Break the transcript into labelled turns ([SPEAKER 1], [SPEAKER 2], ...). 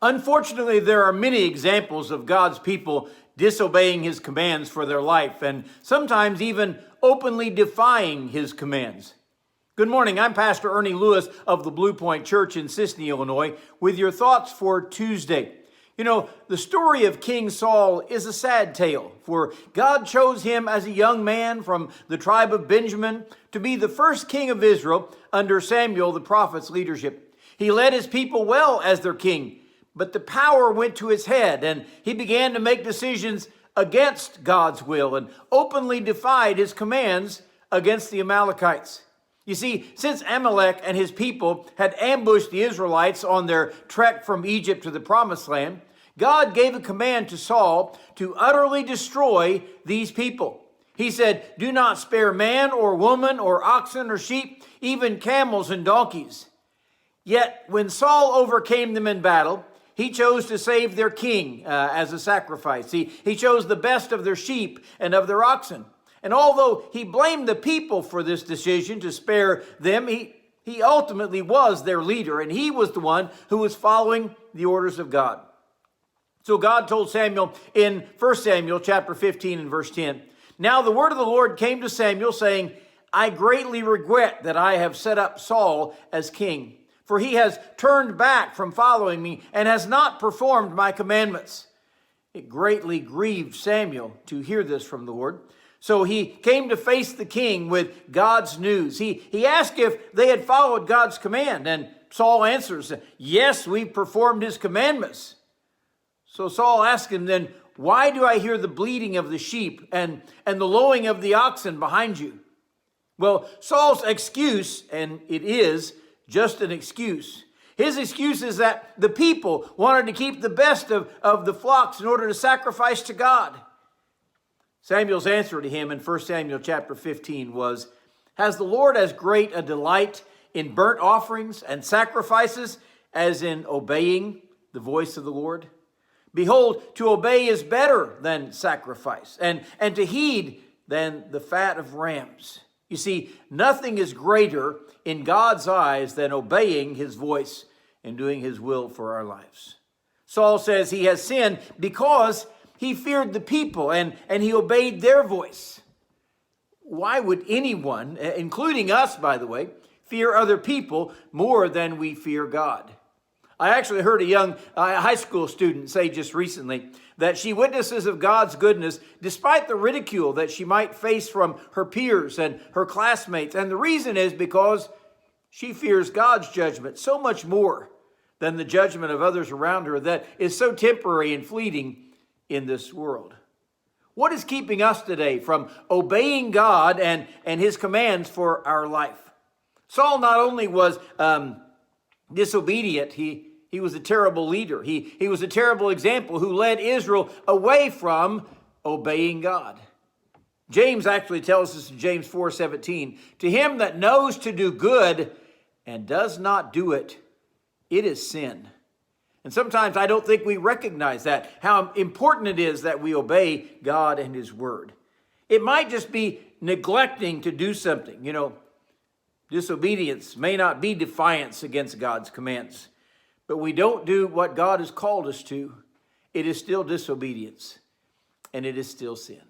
[SPEAKER 1] Unfortunately, there are many examples of God's people disobeying his commands for their life and sometimes even openly defying his commands. Good morning, I'm Pastor Ernie Lewis of the Blue Point Church in Sisney, Illinois, with your thoughts for Tuesday. You know, the story of King Saul is a sad tale, for God chose him as a young man from the tribe of Benjamin to be the first king of Israel under Samuel the prophet's leadership. He led his people well as their king, but the power went to his head, and he began to make decisions against God's will and openly defied his commands against the Amalekites. You see, since Amalek and his people had ambushed the Israelites on their trek from Egypt to the Promised Land, God gave a command to Saul to utterly destroy these people. He said, "Do not spare man or woman or oxen or sheep, even camels and donkeys." Yet when Saul overcame them in battle, he chose to save their king as a sacrifice. He chose the best of their sheep and of their oxen. And although he blamed the people for this decision to spare them, he ultimately was their leader, and he was the one who was following the orders of God. So God told Samuel in 1 Samuel chapter 15 and verse 10, "Now the word of the Lord came to Samuel, saying, I greatly regret that I have set up Saul as king, for he has turned back from following me and has not performed my commandments." It greatly grieved Samuel to hear this from the Lord. So he came to face the king with God's news. He asked if they had followed God's command, and Saul answers, "Yes, we performed his commandments." So Saul asked him then, "Why do I hear the bleating of the sheep and the lowing of the oxen behind you?" Well, Saul's excuse, and it is just an excuse. His excuse is that the people wanted to keep the best of the flocks in order to sacrifice to God. Samuel's answer to him in 1 Samuel chapter 15 was, "Has the Lord as great a delight in burnt offerings and sacrifices as in obeying the voice of the Lord? Behold, to obey is better than sacrifice, and to heed than the fat of rams." You see, nothing is greater in God's eyes than obeying his voice and doing his will for our lives. Saul says he has sinned because he feared the people and he obeyed their voice. Why would anyone, including us, by the way, fear other people more than we fear God? I actually heard a young high school student say just recently that she witnesses of God's goodness despite the ridicule that she might face from her peers and her classmates. And the reason is because she fears God's judgment so much more than the judgment of others around her that is so temporary and fleeting in this world. What is keeping us today from obeying God and his commands for our life? Saul not only was disobedient, he was a terrible leader. He was a terrible example who led Israel away from obeying God. James actually tells us in James 4:17, "To him that knows to do good and does not do it, it is sin." And sometimes I don't think we recognize that, how important it is that we obey God and his word. It might just be neglecting to do something. You know, disobedience may not be defiance against God's commands, but we don't do what God has called us to. It is still disobedience, and it is still sin.